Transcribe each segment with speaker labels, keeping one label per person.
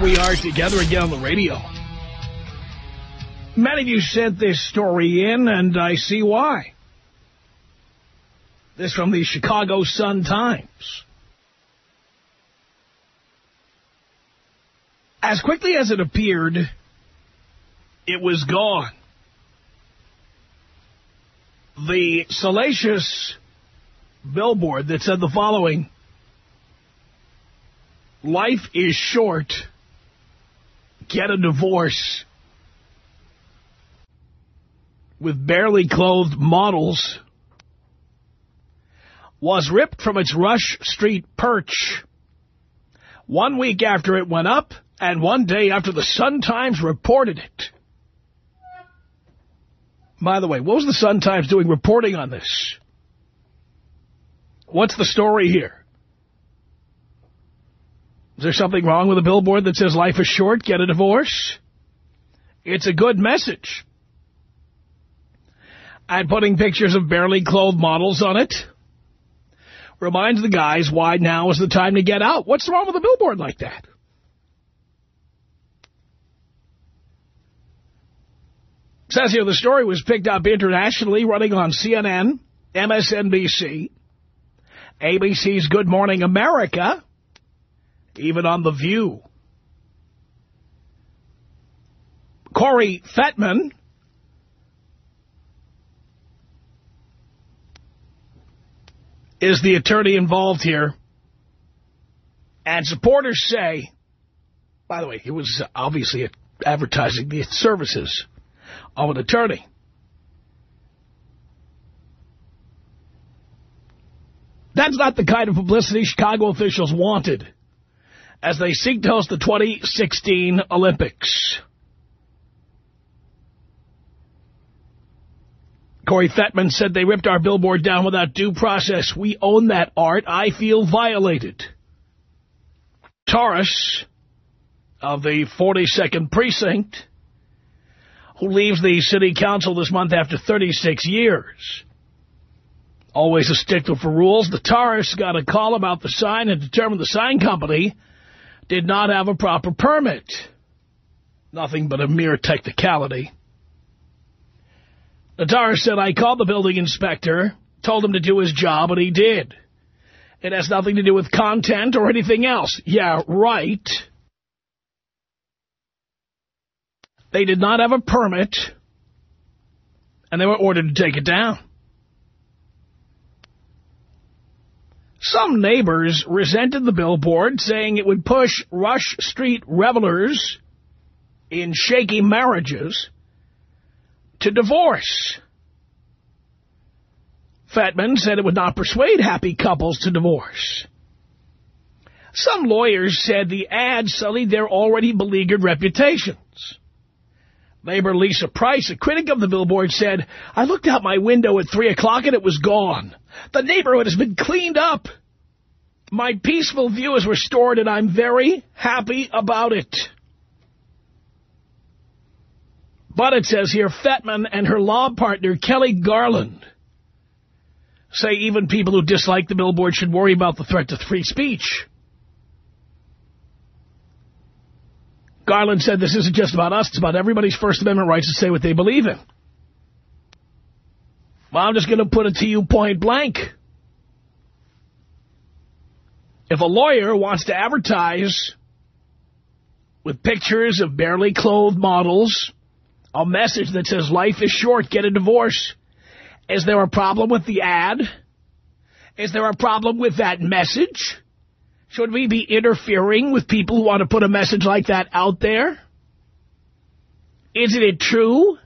Speaker 1: here we are together again on the radio. Many of you sent this story in, and I see why. This from the Chicago Sun-Times. As quickly as it appeared, it was gone. The salacious billboard that said the following: "Life is short. Get a divorce," with barely clothed models, was ripped from its Rush Street perch 1 week after it went up and 1 day after the Sun-Times reported it. By the way, what was the Sun-Times doing reporting on this? What's the story here? Is there something wrong with a billboard that says life is short, get a divorce? It's a good message. And putting pictures of barely clothed models on it reminds the guys why now is the time to get out. What's wrong with a billboard like that? It says here the story was picked up internationally, running on CNN, MSNBC, ABC's Good Morning America, even on The View. Corey Fettman is the attorney involved here. And supporters say, by the way, he was obviously advertising the services of an attorney. That's not the kind of publicity Chicago officials wanted as they seek to host the 2016 Olympics. Corey Fettman said they ripped our billboard down without due process. We own that art. I feel violated. Taurus of the 42nd Precinct, who leaves the city council this month after 36 years. Always a stickler for rules. The Taurus got a call about the sign and determined the sign company did not have a proper permit. Nothing but a mere technicality. The Taurus said, I called the building inspector, told him to do his job, and he did. It has nothing to do with content or anything else. Yeah, right. They did not have a permit, and they were ordered to take it down. Some neighbors resented the billboard, saying it would push Rush Street revelers in shaky marriages to divorce. Fettman said it would not persuade happy couples to divorce. Some lawyers said the ad sullied their already beleaguered reputations. Neighbor Lisa Price, a critic of the billboard, said, I looked out my window at 3 o'clock and it was gone. The neighborhood has been cleaned up. My peaceful view is restored and I'm very happy about it. But it says here, Fettman and her law partner, Kelly Garland, say even people who dislike the billboard should worry about the threat to free speech. Garland said this isn't just about us, it's about everybody's First Amendment rights to say what they believe in. Well, I'm just going to put it to you point blank. If a lawyer wants to advertise with pictures of barely clothed models, a message that says life is short, get a divorce, is there a problem with the ad? Is there a problem with that message? Should we be interfering with people who want to put a message like that out there? Isn't it true,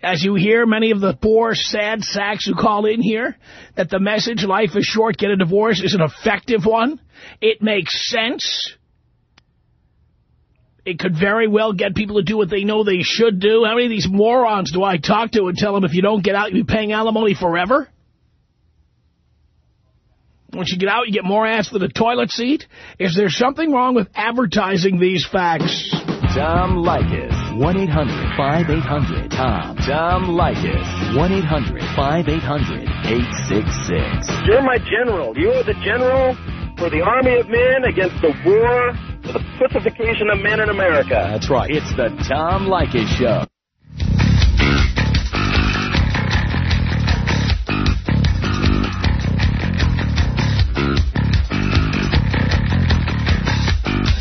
Speaker 1: as you hear many of the poor, sad sacks who call in here, that the message, life is short, get a divorce, is an effective one? It makes sense. It could very well get people to do what they know they should do. How many of these morons do I talk to and tell them if you don't get out, you'll be paying alimony forever? Once you get out, you get more ass than a toilet seat. Is there something wrong with advertising these facts?
Speaker 2: Tom Leykis. 1-800-5800-TOM. Tom Leykis. 1-800-5800-866.
Speaker 3: You're my general. You are the general for the army of men against the war for the pussification of men in America.
Speaker 2: That's right. It's the Tom Leykis Show.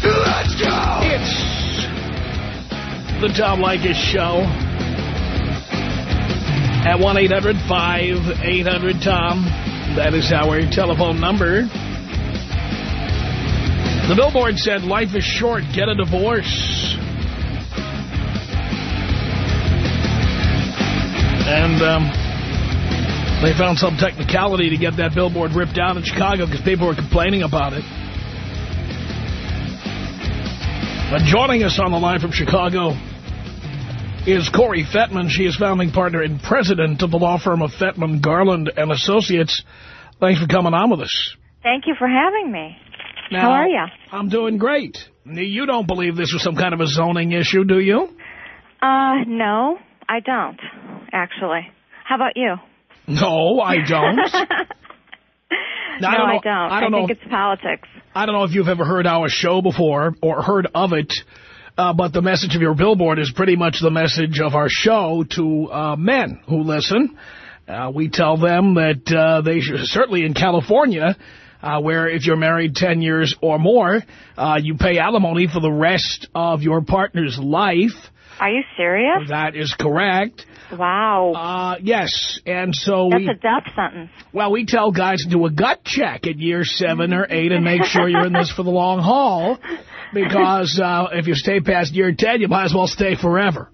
Speaker 1: Let's go! It's the Tom Leykis Show at 1-800-5800-TOM. That is our telephone number. The Billboard said, life is short, get a divorce. And they found some technicality to get that billboard ripped down in Chicago because people were complaining about it. But joining us on the line from Chicago is Corey Fettman. She is founding partner and president of the law firm of Fettman, Garland & Associates. Thanks for coming on with us.
Speaker 4: Thank you for having me.
Speaker 1: Now,
Speaker 4: how are you?
Speaker 1: I'm doing great. You don't believe this was some kind of a zoning issue, do you?
Speaker 4: No, I don't, actually. How about you?
Speaker 1: No, I don't.
Speaker 4: I don't. I think it's politics.
Speaker 1: I don't know if you've ever heard our show before or heard of it, but the message of your billboard is pretty much the message of our show to men who listen. We tell them that they should, certainly in California, where if you're married 10 years or more, you pay alimony for the rest of your partner's life.
Speaker 4: Are you serious?
Speaker 1: That is correct.
Speaker 4: Wow.
Speaker 1: Yes, and so
Speaker 4: that's a death sentence. Well,
Speaker 1: we tell guys to do a gut check at year 7 or 8 and make sure you're in this for the long haul, because if you stay past year 10, you might as well stay forever.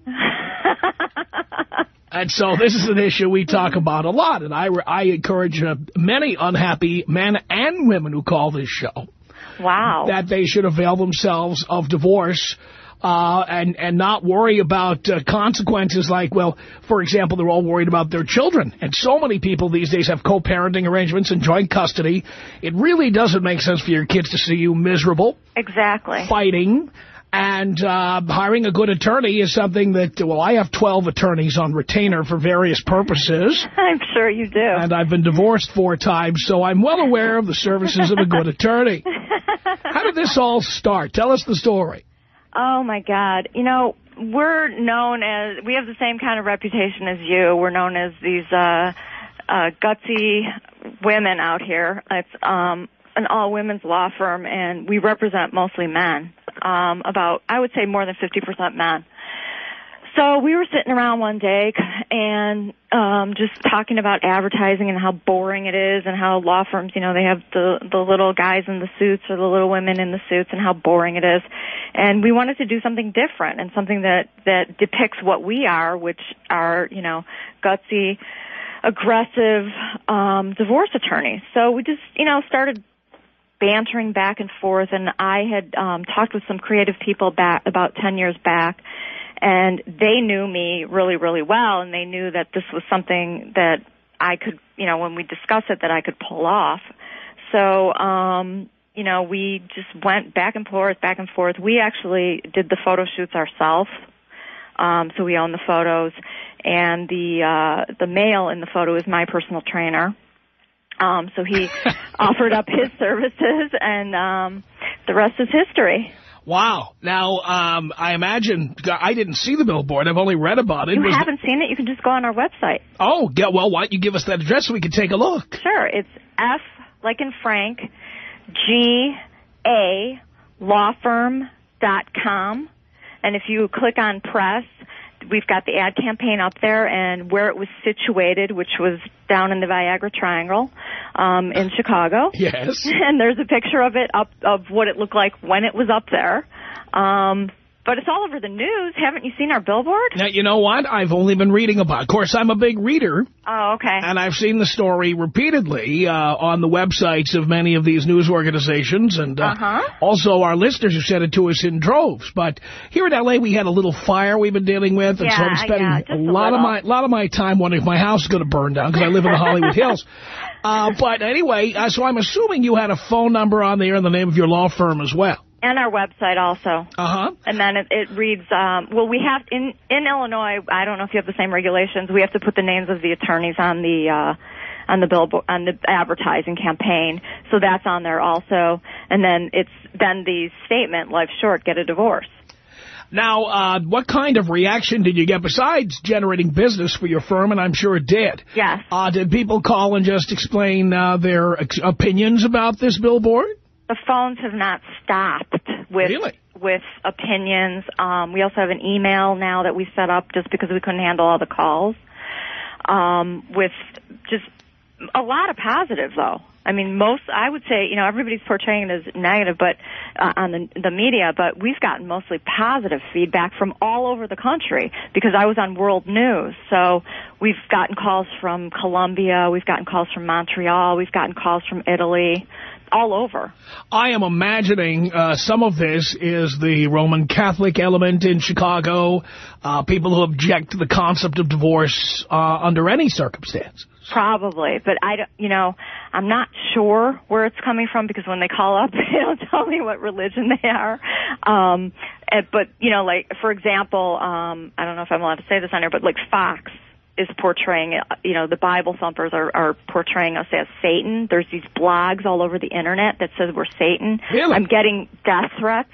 Speaker 1: And so this is an issue we talk about a lot, and I encourage many unhappy men and women who call this show.
Speaker 4: Wow.
Speaker 1: That they should avail themselves of divorce and not worry about consequences like, well, for example, they're all worried about their children. And so many people these days have co-parenting arrangements and joint custody. It really doesn't make sense for your kids to see you miserable.
Speaker 4: Exactly.
Speaker 1: Fighting. And hiring a good attorney is something that, well, I have 12 attorneys on retainer for various purposes.
Speaker 4: I'm sure you do.
Speaker 1: And I've been divorced 4 times, so I'm well aware of the services of a good attorney. How did this all start? Tell us the story.
Speaker 4: Oh, my God. You know, we're known as, we have the same kind of reputation as you. We're known as these gutsy women out here. It's an all-women's law firm, and we represent mostly men. About, I would say, more than 50% men. So we were sitting around one day and just talking about advertising and how boring it is and how law firms, you know, they have the little guys in the suits or the little women in the suits and how boring it is. And we wanted to do something different and something that depicts what we are, which are, you know, gutsy, aggressive divorce attorneys. So we just, you know, started bantering back and forth, and I had talked with some creative people back about 10 years back, and they knew me really, really well, and they knew that this was something that I could, you know, when we discussed it, that I could pull off. So, you know, we just went back and forth, back and forth. We actually did the photo shoots ourselves, so we own the photos, and the male in the photo is my personal trainer. So he offered up his services, and the rest is history.
Speaker 1: Wow. Now, I imagine, I didn't see the billboard. I've only read about it.
Speaker 4: You haven't seen it? You can just go on our website.
Speaker 1: Oh, yeah, well, why don't you give us that address so we can take a look?
Speaker 4: Sure. It's F, like in Frank, G-A, lawfirm.com. And if you click on press, we've got the ad campaign up there and where it was situated, which was down in the Viagra Triangle in Chicago.
Speaker 1: Yes.
Speaker 4: And there's a picture of it up of what it looked like when it was up there. But it's all over the news. Haven't you seen our billboard?
Speaker 1: Now, you know what? I've only been reading about it. Of course, I'm a big reader.
Speaker 4: Oh, okay.
Speaker 1: And I've seen the story repeatedly on the websites of many of these news organizations. And also our listeners who sent it to us in droves. But here in L.A., we had a little fire we've been dealing with. And so I'm spending a lot of my time wondering if my house is going to burn down because I live in the Hollywood Hills. But anyway, so I'm assuming you had a phone number on there and the name of your law firm as well.
Speaker 4: And our website also. And then it reads, well, we have, in Illinois, I don't know if you have the same regulations, we have to put the names of the attorneys on the billboard, on the advertising campaign. So that's on there also. And then it's then the statement, life's short, get a divorce.
Speaker 1: Now, what kind of reaction did you get besides generating business for your firm? And I'm sure it did.
Speaker 4: Yes.
Speaker 1: Did people call and just explain their opinions about this billboard?
Speaker 4: The phones have not stopped with opinions. We also have an email now that we set up just because we couldn't handle all the calls. With just a lot of positive, though. I mean, I would say, everybody's portraying it as negative, but on the media, but we've gotten mostly positive feedback from all over the country because I was on World News. So we've gotten calls from Colombia, we've gotten calls from Montreal, we've gotten calls from Italy, all over. I am imagining some of this is the Roman Catholic element in Chicago, people who object to the concept of divorce under any circumstances. Probably, but I'm not sure where it's coming from because when they call up, they don't tell me what religion they are. But, like, for example, I don't know if I'm allowed to say this on here, but like Fox is portraying, the Bible thumpers are portraying us as Satan. There's these blogs all over the internet that says we're Satan. Really? I'm getting death threats.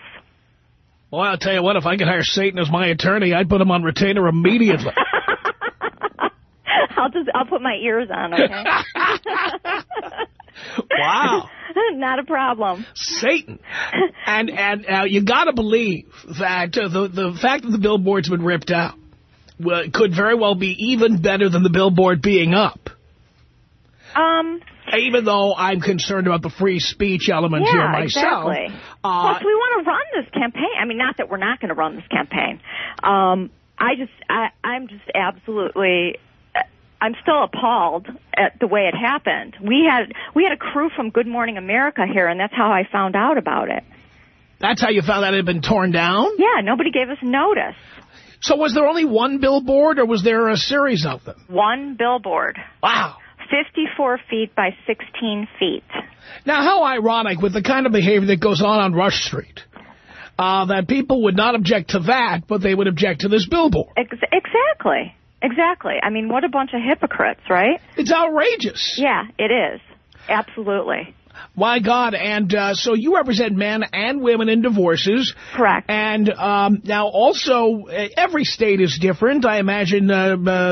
Speaker 4: Well, I'll tell you what, if I could hire Satan as my attorney, I'd put him on retainer immediately. I'll put my ears on, okay? Wow. Not a problem. Satan. And you got to believe that the fact that the billboard's been ripped out could very well be even better than the billboard being up. Even though I'm concerned about the free speech element here myself. Exactly. Plus, we want to run this campaign. I mean, not that we're not going to run this campaign. I'm just absolutely... I'm still appalled at the way it happened. We had a crew from Good Morning America here, and that's how I found out about it. That's how you found out it had been torn down? Yeah, nobody gave us notice. So was there only one billboard, or was there a series of them? One billboard. Wow. 54 feet by 16 feet. Now, how ironic with the kind of behavior that goes on Rush Street. That people would not object to that, but they would object to this billboard. Exactly. Exactly. I mean, what a bunch of hypocrites, right? It's outrageous. Yeah, it is. Absolutely. My God. And so you represent men and women in divorces. Correct. And now also, every state is different. I imagine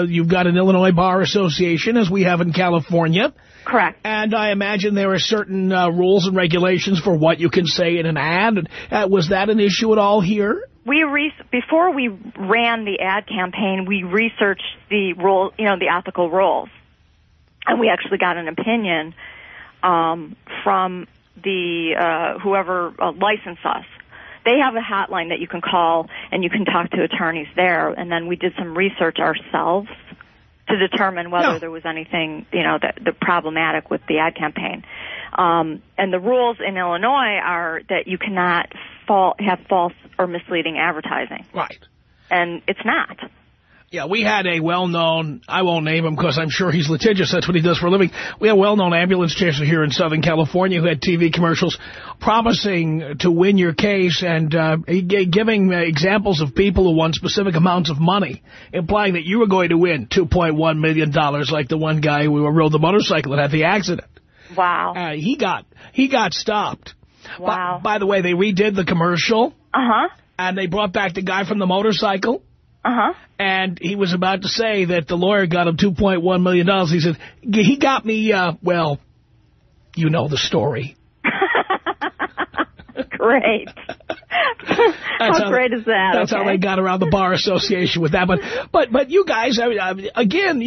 Speaker 4: you've got an Illinois Bar Association, as we have in California. Correct. And I imagine there are certain rules and regulations for what you can say in an ad. Was that an issue at all here? Before we ran the ad campaign, we researched the rule, the ethical rules, and we actually got an opinion from the whoever licensed us. They have a hotline that you can call, and you can talk to attorneys there. And then we did some research ourselves to determine whether there was anything, that problematic with the ad campaign. And the rules in Illinois are that you cannot have false or misleading advertising. Right. And it's not. Yeah, we had a well-known, I won't name him because I'm sure he's litigious, that's what he does for a living. We had a well-known ambulance chaser here in Southern California who had TV commercials promising to win your case and giving examples of people who won specific amounts of money, implying that you were going to win $2.1 million like the one guy who rode the motorcycle that had the accident. Wow. He got stopped. Wow. By the way, they redid the commercial. Uh-huh. And they brought back the guy from the motorcycle. Uh-huh. And he was about to say that the lawyer got him $2.1 million. He said, he got me, well, you know the story. Great. How great is that? That's how they got around the Bar Association with that. But you guys, again,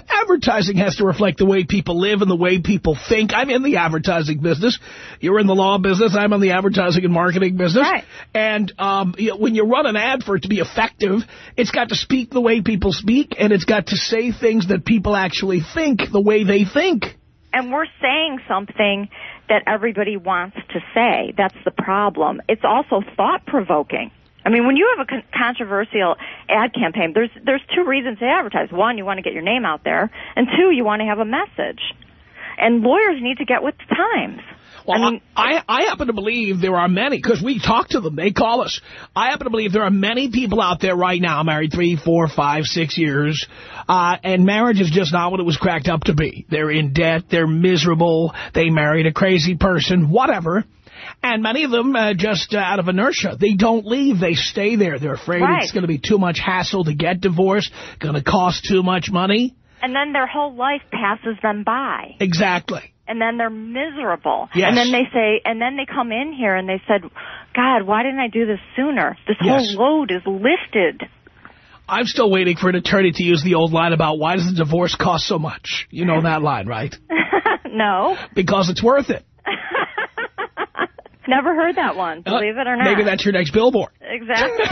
Speaker 4: advertising has to reflect the way people live and the way people think. I'm in the advertising business. You're in the law business. I'm in the advertising and marketing business. Right. And when you run an ad for it to be effective, it's got to speak the way people speak, and it's got to say things that people actually think the way they think. And we're saying something that everybody wants to say. That's the problem. It's also thought-provoking. I mean, when you have a controversial ad campaign, there's two reasons to advertise. One, you want to get your name out there, and two, you want to have a message. And lawyers need to get with the times. Well, I happen to believe there are many, because we talk to them, they call us. I happen to believe there are many people out there right now, married 3, 4, 5, 6 years, and marriage is just not what it was cracked up to be. They're in debt, they're miserable, they married a crazy person, whatever.
Speaker 1: And many of them, just out of inertia, they don't leave. They stay there. They're afraid it's going to be too much hassle to get divorced, going to cost too much money.
Speaker 4: And then their whole life passes them by.
Speaker 1: Exactly.
Speaker 4: And then they're miserable.
Speaker 1: Yes.
Speaker 4: And then they say, and then they come in here and they said, God, why didn't I do this sooner? This whole load is lifted.
Speaker 1: I'm still waiting for an attorney to use the old line about why does the divorce cost so much? You know that line, right?
Speaker 4: No.
Speaker 1: Because it's worth it.
Speaker 4: Never heard that one, believe it or not.
Speaker 1: Maybe that's your next billboard.
Speaker 4: Exactly.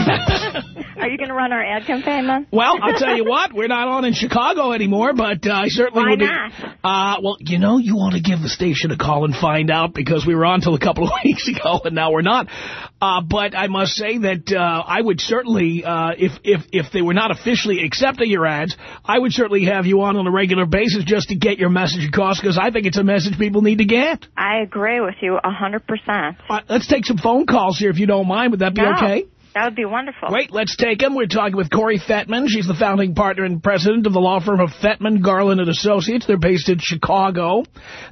Speaker 4: Are you going to run our ad campaign then?
Speaker 1: Well, I'll tell you what, we're not on in Chicago anymore, but I certainly would be.
Speaker 4: Why not?
Speaker 1: Well, you know, you want to give the station a call and find out, because we were on till a couple of weeks ago and now we're not. But I must say that I would certainly, if they were not officially accepting your ads, I would certainly have you on a regular basis just to get your message across, because I think it's a message people need to get.
Speaker 4: I agree with you 100%.
Speaker 1: Let's take some phone calls here if you don't mind. Would that be okay?
Speaker 4: That would be wonderful.
Speaker 1: Great, let's take them. We're talking with Corey Fettman. She's the founding partner and president of the law firm of Fettman, Garland & Associates. They're based in Chicago.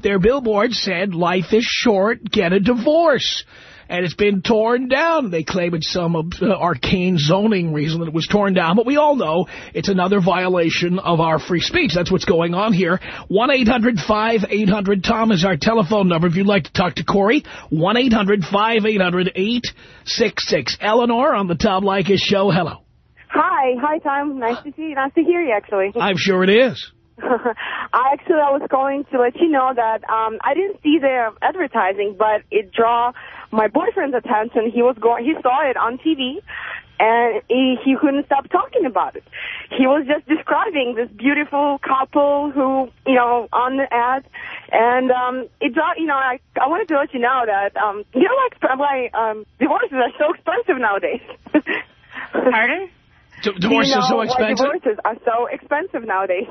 Speaker 1: Their billboard said, life is short, get a divorce. And it's been torn down. They claim it's some arcane zoning reason that it was torn down. But we all know it's another violation of our free speech. That's what's going on here. 1-800-5800-TOM is our telephone number. If you'd like to talk to Corey, 1-800-5800-866. Eleanor on the Tom Leykis Show. Hello.
Speaker 5: Hi, Tom. Nice to see you. Nice to hear you, actually.
Speaker 1: I'm sure it is.
Speaker 5: I was calling to let you know that I didn't see the advertising, but it drew my boyfriend's attention. He saw it on TV, and he couldn't stop talking about it. He was just describing this beautiful couple who, on the ad, and I wanted to let you know that divorces are so expensive nowadays.
Speaker 4: Pardon?
Speaker 1: Divorces are so expensive?
Speaker 5: Divorces are so expensive nowadays.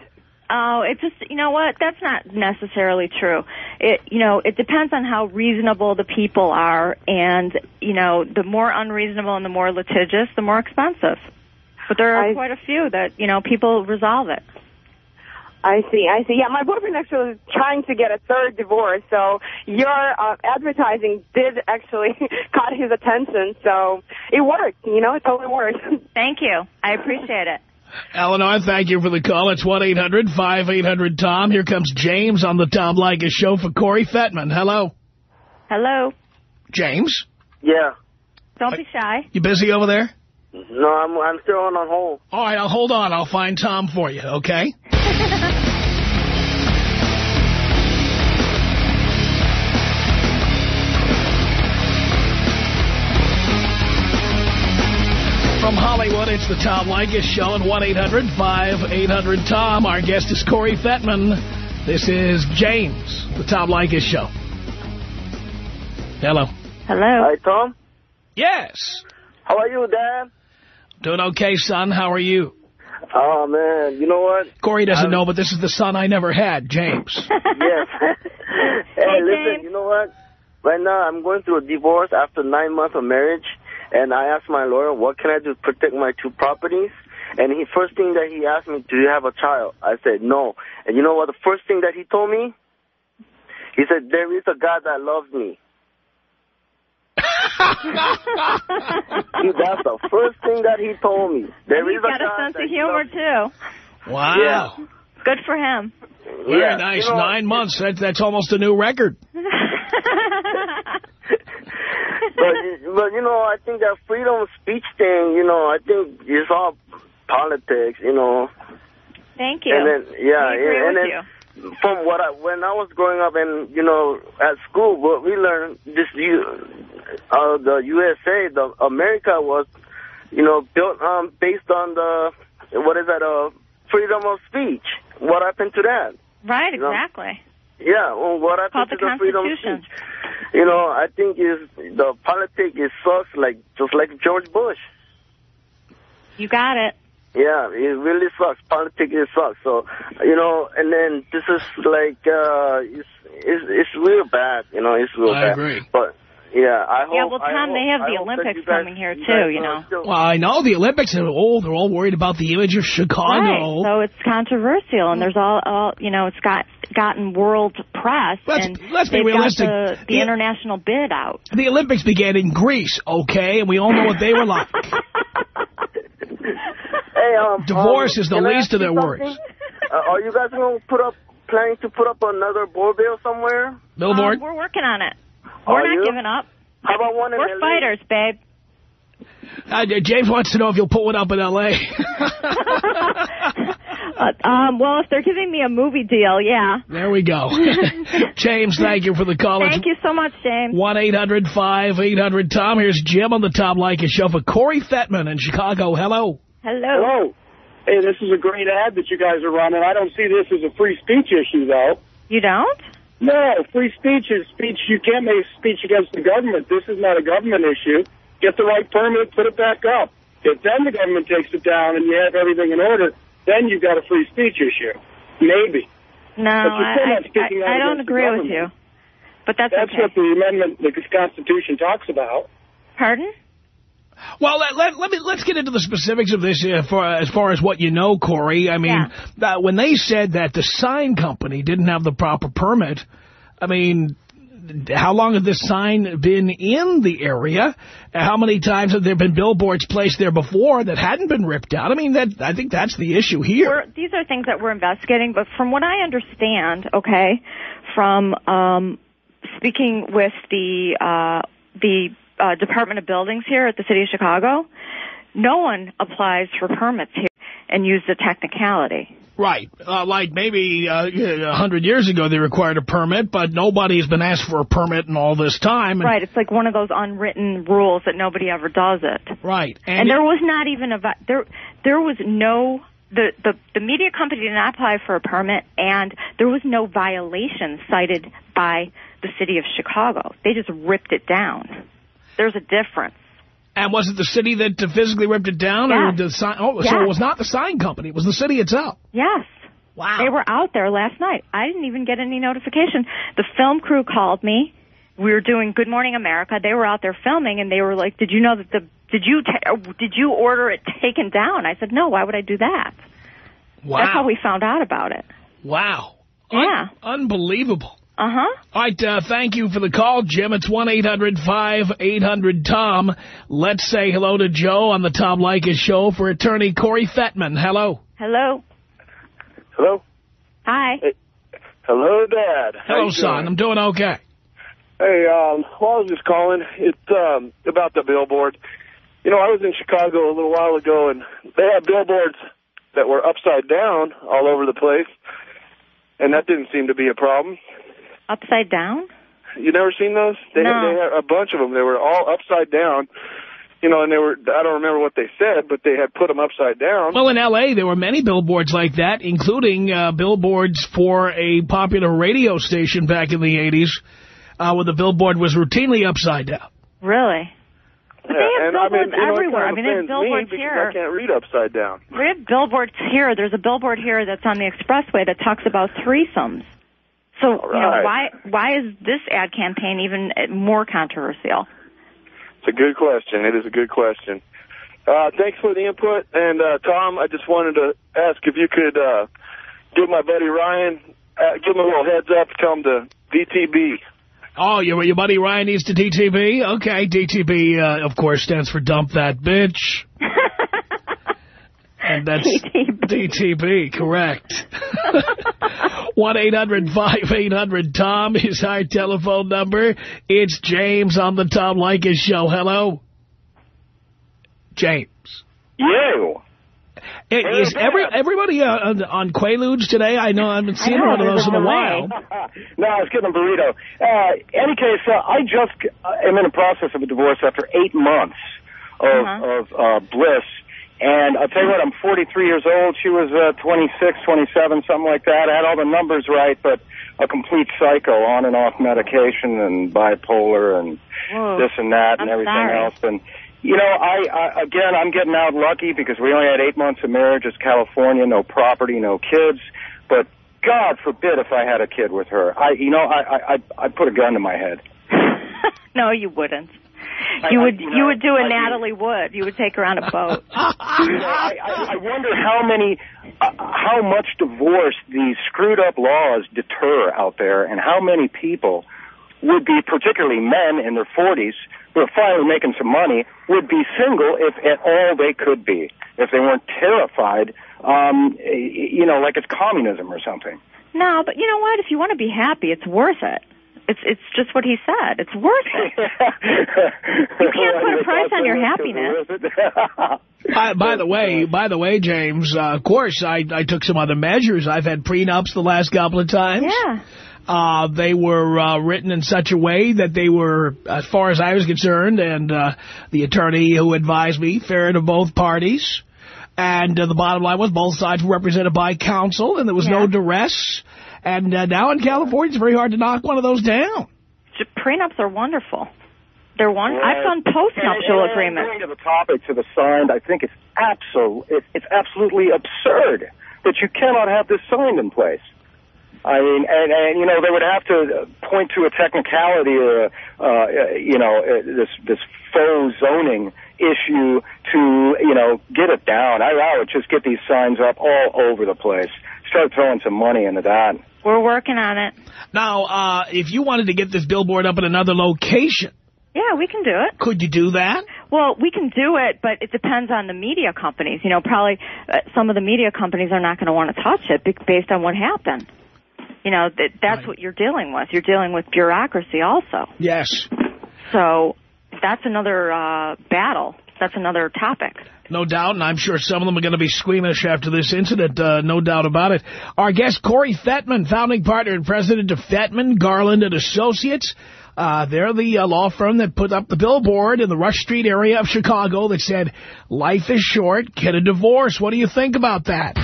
Speaker 4: Oh, it just, you know what, that's not necessarily true. It depends on how reasonable the people are, and, the more unreasonable and the more litigious, the more expensive. But there are quite a few that, people resolve it.
Speaker 5: I see. Yeah, my boyfriend actually is trying to get a third divorce, so your advertising did actually caught his attention, so it worked, it totally worked.
Speaker 4: Thank you. I appreciate it.
Speaker 1: Eleanor, thank you for the call. It's 1-800-5800-TOM. Here comes James on the Tom Leykis Show for Corey Fettman. Hello.
Speaker 4: Hello.
Speaker 1: James?
Speaker 3: Yeah.
Speaker 4: Don't be shy.
Speaker 1: You busy over there?
Speaker 3: No, I'm still on hold.
Speaker 1: All right, hold on. I'll find Tom for you, okay? From Hollywood, it's the Tom Leykis Show at 1-800-5800-TOM. Our guest is Corey Fettman. This is James, the Tom Leykis Show. Hello.
Speaker 4: Hello.
Speaker 3: Hi, Tom.
Speaker 1: Yes.
Speaker 3: How are you, Dad?
Speaker 1: Doing okay, son. How are you?
Speaker 3: Oh, man. You know what?
Speaker 1: Corey doesn't know, but this is the son I never had, James.
Speaker 3: Yes. Hey, listen,
Speaker 4: James.
Speaker 3: you know what? Right now, I'm going through a divorce after 9 months of marriage. And I asked my lawyer, what can I do to protect my two properties? And first thing that he asked me, do you have a child? I said, no. And you know what the first thing that he told me? He said, there is a God that loves me. Dude, that's the first thing that he told me.
Speaker 4: He's got a sense of humor, too.
Speaker 1: Wow.
Speaker 3: Yeah.
Speaker 4: Good for him.
Speaker 1: Very nice. 9 months. That's almost a new record.
Speaker 3: But, I think that freedom of speech thing, I think it's all politics,
Speaker 4: Thank you.
Speaker 3: And then, from when I was growing up and, at school, what we learned, the USA, America was, built based on freedom of speech. What happened to that?
Speaker 4: Right, exactly.
Speaker 3: Yeah, well, what happened to the freedom of speech? I think the politics sucks, just like George Bush.
Speaker 4: You got it.
Speaker 3: Yeah, it really sucks. Politics sucks. So, and then this is like, it's real bad. It's real bad.
Speaker 1: I agree.
Speaker 3: But, Yeah, I hope.
Speaker 4: Yeah, well, Tom, they have the Olympics coming here, too, you know.
Speaker 1: Well, I know the Olympics, they're all worried about the image of Chicago.
Speaker 4: Right, so it's controversial, and there's all you know, it's gotten world press, and
Speaker 1: let's be realistic.
Speaker 4: Got the international bid out.
Speaker 1: The Olympics began in Greece, okay, and we all know what they were like.
Speaker 3: Hey,
Speaker 1: divorce is the least of their worries.
Speaker 3: Are you guys planning to put up another bill somewhere?
Speaker 1: Billboard?
Speaker 4: We're working on it. We're not giving up.
Speaker 3: How about one in
Speaker 4: We're fighters, babe.
Speaker 1: James wants to know if you'll put one up in L.A.
Speaker 4: Well, if they're giving me a movie deal, yeah.
Speaker 1: There we go. James, thank you for the call.
Speaker 4: Thank you so much, James.
Speaker 1: 1-800-5800-TOM. Here's Jim on the Tom Leykis Show for Corey Fettman in Chicago. Hello.
Speaker 6: Hello. Hey, this is a great ad that you guys are running. I don't see this as a free speech issue, though.
Speaker 4: You don't?
Speaker 6: No, free speech is speech. You can't make speech against the government. This is not a government issue. Get the right permit, put it back up. If then the government takes it down and you have everything in order, then you've got a free speech issue. Maybe.
Speaker 4: No, I don't agree with you. But that's okay.
Speaker 6: What the amendment, the Constitution talks about.
Speaker 4: Pardon?
Speaker 1: Well, let's get into the specifics of this as far as what you know, Corey. I mean, when they said that the sign company didn't have the proper permit, I mean, how long has this sign been in the area? How many times have there been billboards placed there before that hadn't been ripped out? I mean, I think that's the issue here.
Speaker 4: These are things that we're investigating, but from what I understand, okay, from speaking with the Department of Buildings here at the City of Chicago, no one applies for permits here and use the technicality.
Speaker 1: Right. Like maybe 100 years ago they required a permit, but nobody's been asked for a permit in all this time.
Speaker 4: Right. It's like one of those unwritten rules that nobody ever does it.
Speaker 1: Right.
Speaker 4: And there was not even there was no... The media company did not apply for a permit, and there was no violation cited by the City of Chicago. They just ripped it down. There's a difference.
Speaker 1: And was it the city that physically ripped it down?
Speaker 4: Yes.
Speaker 1: Or the sign? Oh, yes. So it was not the sign company. It was the city itself.
Speaker 4: Yes.
Speaker 1: Wow.
Speaker 4: They were out there last night. I didn't even get any notification. The film crew called me. We were doing Good Morning America. They were out there filming, and they were like, did you know that did you order it taken down? I said, no, why would I do that?
Speaker 1: Wow.
Speaker 4: That's how we found out about it.
Speaker 1: Wow.
Speaker 4: Yeah.
Speaker 1: Unbelievable.
Speaker 4: Uh-huh.
Speaker 1: All right, thank you for the call, Jim. It's 1-800-5800-TOM. Let's say hello to Joe on the Tom Leykis Show for attorney Corey Fettman. Hello.
Speaker 4: Hello.
Speaker 3: Hello.
Speaker 4: Hi.
Speaker 3: Hey. Hello, Dad.
Speaker 1: Hello, son. I'm doing okay.
Speaker 3: Hey, well, I was just calling. It's about the billboard. You know, I was in Chicago a little while ago, and they had billboards that were upside down all over the place, and that didn't seem to be a problem.
Speaker 4: Upside down?
Speaker 3: You never seen those? They had a bunch of them. They were all upside down, you know, and they were, I don't remember what they said, but they had put them upside down.
Speaker 1: Well, in L.A., there were many billboards like that, including billboards for a popular radio station back in the 80s, where the billboard was routinely upside down.
Speaker 4: Really? But they have billboards everywhere.
Speaker 3: I mean,
Speaker 4: they have billboards here.
Speaker 3: I can't read upside down.
Speaker 4: We have billboards here. There's a billboard here that's on the expressway that talks about threesomes. So, you know, why is this ad campaign even more controversial?
Speaker 3: It's a good question. It is a good question. Thanks for the input. And, Tom, I just wanted to ask if you could give my buddy Ryan, give him a little heads up, tell him to DTB.
Speaker 1: Oh, your buddy Ryan needs to DTB? Okay, DTB, of course, stands for Dump That Bitch. And that's DTB, correct. 1-800-5800-TOM is our telephone number. It's James on the Tom Leykis Show. Hello? James.
Speaker 6: You.
Speaker 1: Is everybody on Quaaludes today? I know I haven't seen one of those in a while.
Speaker 6: No, I was getting a burrito. Any case, I just am in the process of a divorce after 8 months of bliss. And I'll tell you what, I'm 43 years old. She was 26, 27, something like that. I had all the numbers right, but a complete psycho, on and off medication and bipolar and this and that and everything else. And, you know, again, I'm getting out lucky because we only had 8 months of marriage. It's California, no property, no kids. But God forbid if I had a kid with her. I put a gun to my head.
Speaker 4: No, you wouldn't. You would do a Natalie Wood. You would take her on a boat.
Speaker 6: I wonder how much divorce these screwed up laws deter out there, and how many people would be, particularly men in their 40s, who are finally making some money, would be single if at all they could be, if they weren't terrified, like it's communism or something.
Speaker 4: No, but you know what? If you want to be happy, it's worth it. It's just what he said. It's worth it. You can't put a price on your happiness.
Speaker 1: By the way, James, of course, I took some other measures. I've had prenups the last couple of times.
Speaker 4: Yeah.
Speaker 1: They were written in such a way that they were, as far as I was concerned, and the attorney who advised me, fair to both parties. And the bottom line was both sides were represented by counsel, and there was no duress. And now in California, it's very hard to knock one of those down.
Speaker 4: Prenups are wonderful. They're wonderful. I've done post-nuptial agreements.
Speaker 6: Going to the topic to the signed, I think it's absolutely absurd that you cannot have this signed in place. I mean, and they would have to point to a technicality or, this faux zoning issue to, get it down. I would just get these signs up all over the place. Start throwing some money into that.
Speaker 4: We're working on it.
Speaker 1: Now, if you wanted to get this billboard up in another location.
Speaker 4: Yeah, we can do it.
Speaker 1: Could you do that?
Speaker 4: Well, we can do it, but it depends on the media companies. Probably some of the media companies are not going to want to touch it based on what happened. That's what you're dealing with. You're dealing with bureaucracy also.
Speaker 1: Yes.
Speaker 4: So that's another battle. That's another topic.
Speaker 1: No doubt, and I'm sure some of them are going to be squeamish after this incident, no doubt about it. Our guest, Corey Fettman, founding partner and president of Fettman, Garland & Associates. They're the law firm that put up the billboard in the Rush Street area of Chicago that said, "Life is short, get a divorce." What do you think about that?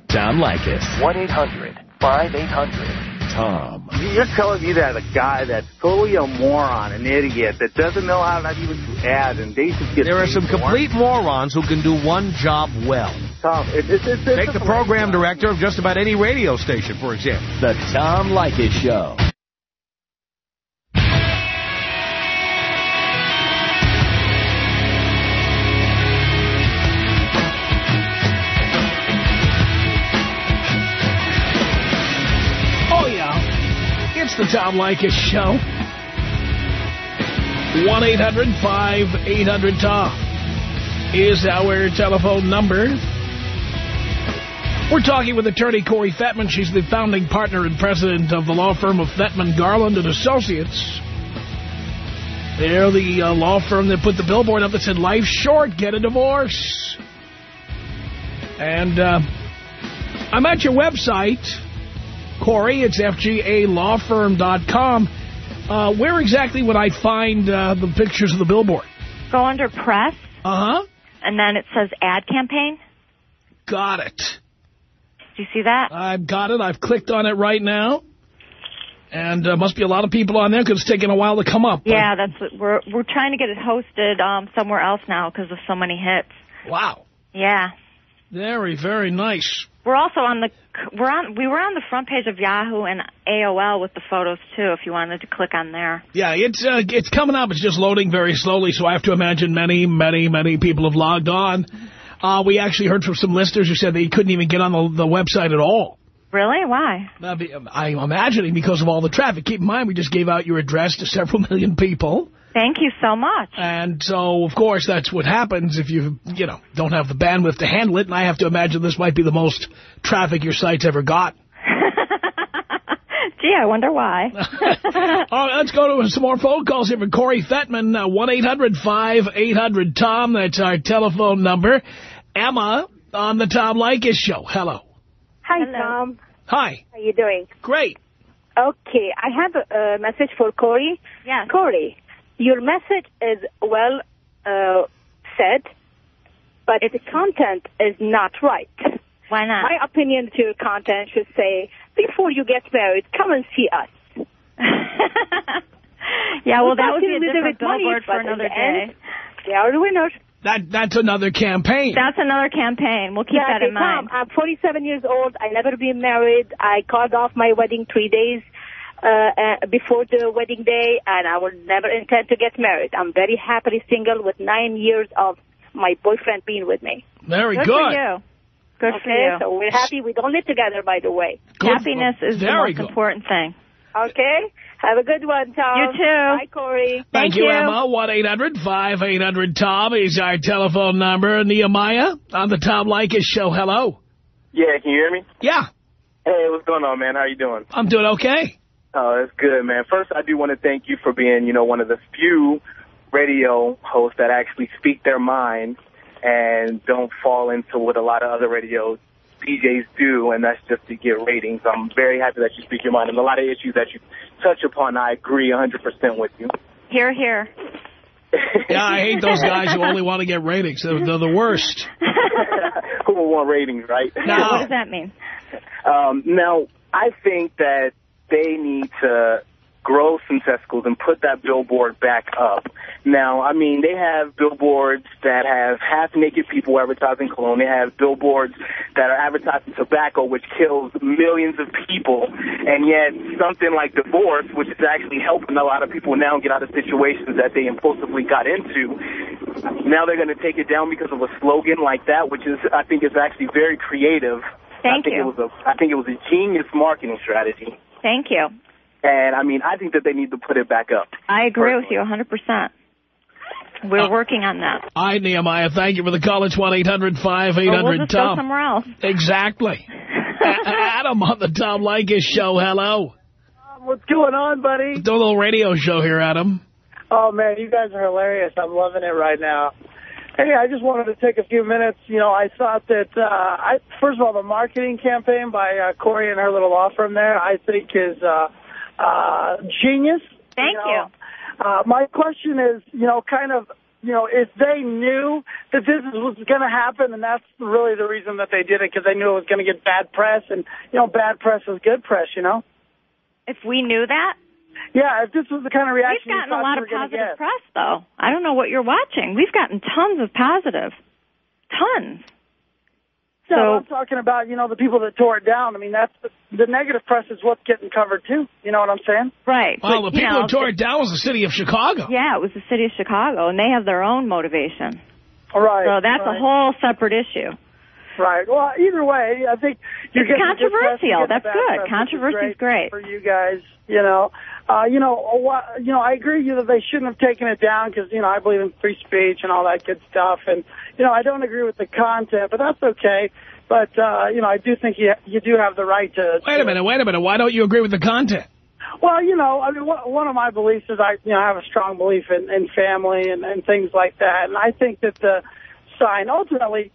Speaker 2: Tom Leykis. 1-800-5800-TOM.
Speaker 7: You're telling me that a guy that's totally a moron, an idiot, that doesn't know how not even to add, and they should get.
Speaker 8: There are some complete morons who can do one job well.
Speaker 7: Tom,
Speaker 8: take the program director of just about any radio station, for example.
Speaker 2: The Tom Leykis Show.
Speaker 1: It's the Tom Leykis Show. 1-800-5800-TOM is our telephone number. We're talking with attorney Corey Fettman. She's the founding partner and president of the law firm of Fettman, Garland & Associates. They're the law firm that put the billboard up that said, "Life's short, get a divorce." And I'm at your website, Corey. It's FGALawFirm.com. Where exactly would I find the pictures of the billboard?
Speaker 4: Go under press.
Speaker 1: Uh-huh.
Speaker 4: And then it says ad campaign.
Speaker 1: Got it.
Speaker 4: Do you see that?
Speaker 1: I've got it. I've clicked on it right now. And must be a lot of people on there because it's taking a while to come up.
Speaker 4: Yeah, that's what we're trying to get it hosted somewhere else now because of so many hits.
Speaker 1: Wow.
Speaker 4: Yeah.
Speaker 1: Very, very nice.
Speaker 4: We're also we were on the front page of Yahoo and AOL with the photos too. If you wanted to click on there. Yeah,
Speaker 1: it's coming up. It's just loading very slowly, so I have to imagine many, many, many people have logged on. We actually heard from some listeners who said they couldn't even get on the website at all.
Speaker 4: Really? Why?
Speaker 1: I'm imagining because of all the traffic. Keep in mind, we just gave out your address to several million people.
Speaker 4: Thank you so much.
Speaker 1: And so, of course, that's what happens if you don't have the bandwidth to handle it. And I have to imagine this might be the most traffic your site's ever got.
Speaker 4: Gee, I wonder why.
Speaker 1: All right, let's go to some more phone calls here for Corey Fettman. 1-800-5800-TOM. That's our telephone number. Emma on the Tom Leykis Show. Hello.
Speaker 9: Hi,
Speaker 4: Hello.
Speaker 9: Tom.
Speaker 1: Hi.
Speaker 9: How you doing?
Speaker 1: Great.
Speaker 9: Okay, I have a message for Corey.
Speaker 4: Yes.
Speaker 9: Corey, your message is well said, but the content is not right.
Speaker 4: Why not?
Speaker 9: My opinion to your content should say, before you get married, come and see us.
Speaker 4: Yeah, well, that would be a different billboard for another day.
Speaker 9: They are the winners.
Speaker 1: That's another campaign.
Speaker 4: That's another campaign. We'll keep that in mind.
Speaker 9: Tom, I'm 47 years old. I never been married. I called off my wedding 3 days before the wedding day, and I would never intend to get married. I'm very happily single with 9 years of my boyfriend being with me.
Speaker 1: Very good.
Speaker 4: Good for you. Good for you.
Speaker 9: So we're happy. We don't live together, by the way.
Speaker 1: Good.
Speaker 4: Happiness is the most important thing.
Speaker 9: Okay. Have a good one, Tom.
Speaker 4: You too.
Speaker 9: Bye, Corey.
Speaker 1: Thank you, Emma. 1-800-5800-TOM is our telephone number. Nehemiah on the Tom Leykis Show. Hello.
Speaker 3: Yeah, can you hear me?
Speaker 1: Yeah.
Speaker 3: Hey, what's going on, man? How you doing?
Speaker 1: I'm doing okay.
Speaker 3: Oh, that's good, man. First, I do want to thank you for being, one of the few radio hosts that actually speak their mind and don't fall into what a lot of other radio DJs do, and that's just to get ratings. I'm very happy that you speak your mind. And a lot of issues that you touch upon, I agree 100% with you.
Speaker 4: Hear, hear.
Speaker 1: Yeah, I hate those guys who only want to get ratings. They're the worst.
Speaker 3: Who will want ratings, right?
Speaker 4: Yeah, what does that mean?
Speaker 3: Now, I think that they need to grow some testicles and put that billboard back up. Now, I mean, they have billboards that have half-naked people advertising cologne. They have billboards that are advertising tobacco, which kills millions of people. And yet, something like divorce, which is actually helping a lot of people now get out of situations that they impulsively got into, now they're going to take it down because of a slogan like that, which is, I think, is actually very creative.
Speaker 4: Thank you.
Speaker 3: I think it was a genius marketing strategy.
Speaker 4: Thank you.
Speaker 3: And, I mean, I think that they need to put it back up.
Speaker 4: I agree with you 100%. We're working on that.
Speaker 1: All right, Nehemiah, thank you for the call. It's 1-800-5800-TOM.
Speaker 4: We'll just go somewhere else.
Speaker 1: Exactly. Adam on the Tom Leykis Show. Hello.
Speaker 10: What's going on, buddy?
Speaker 1: Do a little radio show here, Adam.
Speaker 10: Oh, man, you guys are hilarious. I'm loving it right now. Hey, I just wanted to take a few minutes. I thought that, first of all, the marketing campaign by Corey and her little law firm there, I think is genius.
Speaker 4: Thank you.
Speaker 10: My question is, if they knew that this was going to happen, and that's really the reason that they did it, because they knew it was going to get bad press, and,
Speaker 5: bad press is good press,
Speaker 4: If we knew that?
Speaker 5: Yeah, if this was the kind of reaction
Speaker 4: we've gotten a lot of positive press, though. I don't know what you're watching. We've gotten tons of positive. Tons.
Speaker 5: So I'm talking about, the people that tore it down. I mean, that's the negative press is what's getting covered, too. You know what I'm saying?
Speaker 4: Right.
Speaker 1: Well, the people who tore it down was the city of Chicago.
Speaker 4: Yeah, it was the city of Chicago, and they have their own motivation.
Speaker 5: Right.
Speaker 4: So that's a whole separate issue.
Speaker 5: Right. Well, either way, I think you're getting
Speaker 4: controversial. That's good. Controversy is great
Speaker 5: for you guys. I agree with you that they shouldn't have taken it down because I believe in free speech and all that good stuff, and I don't agree with the content, but that's okay. But I do think you do have the right to.
Speaker 1: Wait a minute. Why don't you agree with the content?
Speaker 5: Well, one of my beliefs is I have a strong belief in family and things like that, and I think that the sign ultimately,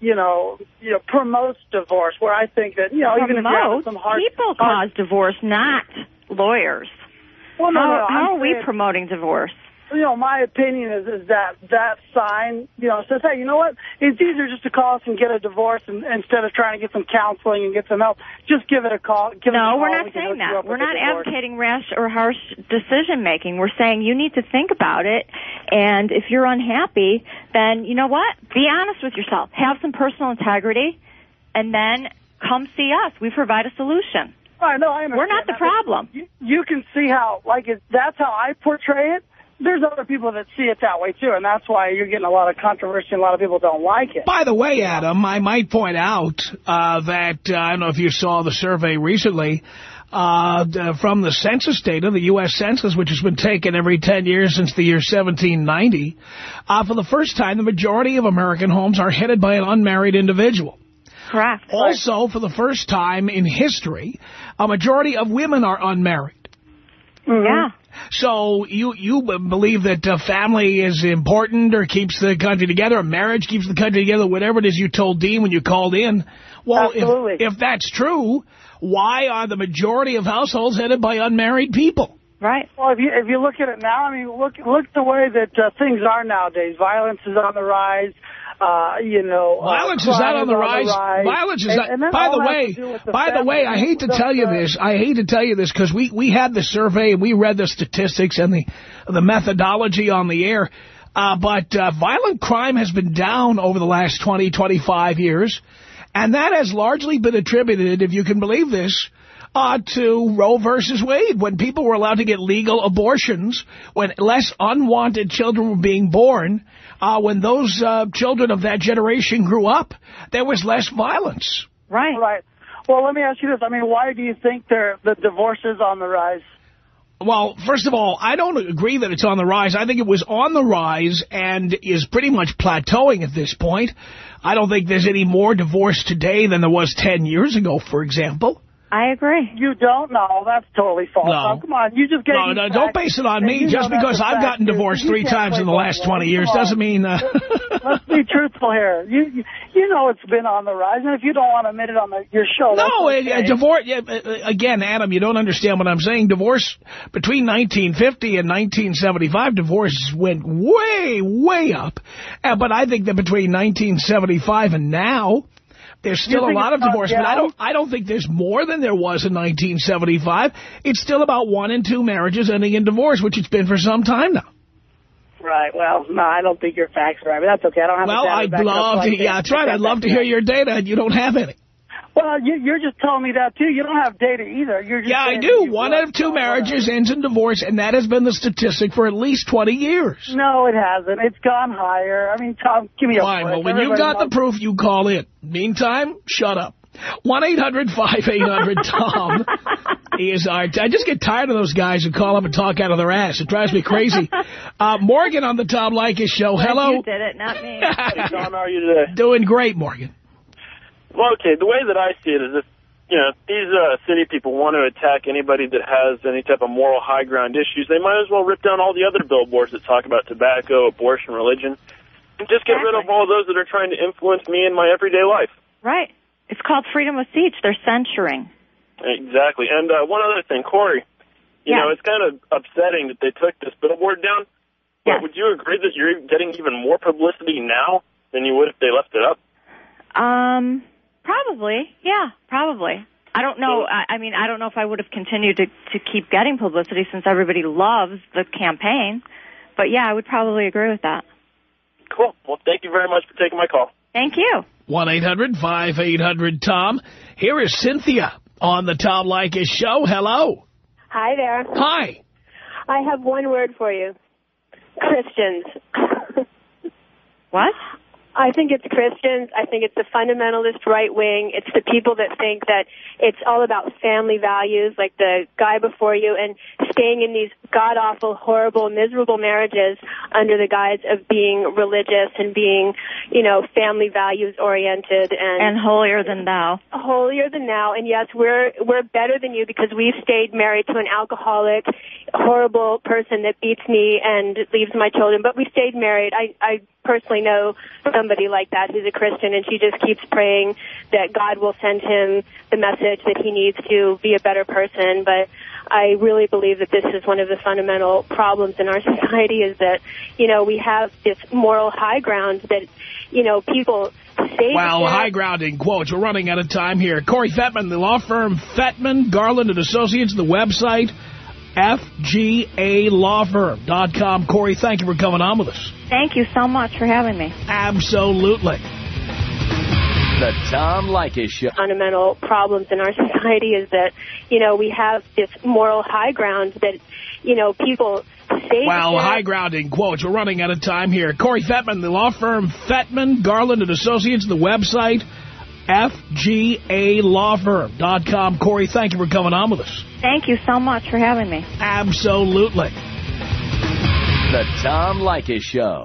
Speaker 5: promotes divorce, where I think that, even if you have some hard...
Speaker 4: People cause divorce, not lawyers.
Speaker 5: Well,
Speaker 4: how are we promoting divorce?
Speaker 5: My opinion is that sign, says, hey, you know what? It's easier just to call us and get a divorce instead of trying to get some counseling and get some help. Just give it a call.
Speaker 4: No, we're not saying that. We're not advocating rash or harsh decision-making. We're saying you need to think about it, and if you're unhappy, then you know what? Be honest with yourself. Have some personal integrity, and then come see us. We provide a solution.
Speaker 5: I know, I understand.
Speaker 4: We're not the problem.
Speaker 5: You can see how, that's how I portray it. There's other people that see it that way, too, and that's why you're getting a lot of controversy and a lot of people don't like it.
Speaker 1: By the way, Adam, I might point out that, I don't know if you saw the survey recently, from the census data, the U.S. Census, which has been taken every 10 years since the year 1790, for the first time, the majority of American homes are headed by an unmarried individual.
Speaker 4: Correct.
Speaker 1: Also, for the first time in history, a majority of women are unmarried.
Speaker 5: Mm-hmm.
Speaker 4: Yeah.
Speaker 1: So you believe that family is important or keeps the country together, or marriage keeps the country together, whatever it is you told Dean when you called in. Well, if that's true, why are the majority of households headed by unmarried people?
Speaker 4: Right.
Speaker 5: Well, if you look at it now, I mean, look the way that things are nowadays. Violence is on the rise.
Speaker 1: Violence is not on the rise. Violence is not. By the way, I hate to tell you this. I hate to tell you this because we had the survey and we read the statistics and the methodology on the air. But violent crime has been down over the last 20, 25 years. And that has largely been attributed, if you can believe this, to Roe versus Wade, when people were allowed to get legal abortions, when less unwanted children were being born, when those children of that generation grew up, there was less violence.
Speaker 4: Right.
Speaker 10: Right. Well, let me ask you this. I mean, why do you think the divorce is on the rise?
Speaker 1: Well, first of all, I don't agree that it's on the rise. I think it was on the rise and is pretty much plateauing at this point. I don't think there's any more divorce today than there was 10 years ago, for example.
Speaker 4: I agree.
Speaker 10: You don't? No, that's totally false.
Speaker 1: No.
Speaker 10: Oh, come on, you just gave
Speaker 1: No, don't base it on me. Just because I've gotten divorced 3 times in the last 20 years doesn't mean...
Speaker 10: Let's be truthful here. You know it's been on the rise, and if you don't want to admit it on your show...
Speaker 1: No,
Speaker 10: okay.
Speaker 1: divorce... Again, Adam, you don't understand what I'm saying. Divorce, between 1950 and 1975, divorce went way, way up. But I think that between 1975 and now... There's still a lot of divorce, but I don't think there's more than there was in 1975. It's still about 1 in 2 marriages ending in divorce, which it's been for some time now.
Speaker 10: Right. Well, no, I don't think your facts are right, but that's okay. I don't have
Speaker 1: I'd love to. Yeah, that's right. I'd love to hear your data, and you don't have any.
Speaker 10: Well, you're just telling me that, too. You don't have data either. You're just
Speaker 1: I do. 1 out of 2 marriages ends in divorce, and that has been the statistic for at least 20 years.
Speaker 10: No, it hasn't. It's gone higher. I mean, Tom, give me a break.
Speaker 1: Well, when you've got the proof, you call in. Meantime, shut up. 1-800-5800-TOM is our... I just get tired of those guys who call up and talk out of their ass. It drives me crazy. Morgan on the Tom Leykis Show. Hello.
Speaker 4: You did it, not me.
Speaker 3: Hey, Tom, how are you today?
Speaker 1: Doing great, Morgan.
Speaker 3: Well, okay, the way that I see it is if, these city people want to attack anybody that has any type of moral high ground issues, they might as well rip down all the other billboards that talk about tobacco, abortion, religion, and just get rid of all those that are trying to influence me in my everyday life.
Speaker 4: Right. It's called freedom of speech. They're censoring.
Speaker 3: Exactly. And one other thing, Corey, you know, it's kind of upsetting that they took this billboard down, but would you agree that you're getting even more publicity now than you would if they left it up?
Speaker 4: Probably. Yeah, probably. I don't know. I mean, I don't know if I would have continued to keep getting publicity since everybody loves the campaign. But, yeah, I would probably agree with that.
Speaker 3: Cool. Well, thank you very much for taking my call.
Speaker 4: Thank you.
Speaker 1: 1-800-5800-TOM. Here is Cynthia on the Tom Leykis Show. Hello.
Speaker 11: Hi there.
Speaker 1: Hi.
Speaker 11: I have one word for you. Christians.
Speaker 4: What?
Speaker 11: I think it's Christians. I think it's the fundamentalist right wing. It's the people that think that it's all about family values, like the guy before you, and staying in these god-awful, horrible, miserable marriages under the guise of being religious and being, family values oriented and
Speaker 4: holier than thou.
Speaker 11: Holier than thou. And yes, we're better than you because we've stayed married to an alcoholic, horrible person that beats me and leaves my children, but we stayed married. I personally know somebody like that who's a Christian, and she just keeps praying that God will send him the message that he needs to be a better person. But I really believe that this is one of the fundamental problems in our society is that, we have this moral high ground that, people say...
Speaker 1: Well, high ground in quotes. We're running out of time here. Corey Fettman, the law firm Fettman, Garland & Associates, the website, FGALawfirm.com. Corey, thank you for coming on with us.
Speaker 4: Thank you so much for having me.
Speaker 1: Absolutely.
Speaker 2: The Tom Leykis Show.
Speaker 11: Fundamental problems in our society is that, we have this moral high ground that, people say...
Speaker 1: Well, high ground in quotes. We're running out of time here. Corey Fettman, the law firm Fettman, Garland & Associates, the website, FGALawfirm.com. Corey, thank you for coming on with us.
Speaker 4: Thank you so much for having me.
Speaker 1: Absolutely.
Speaker 2: The Tom Leykis Show.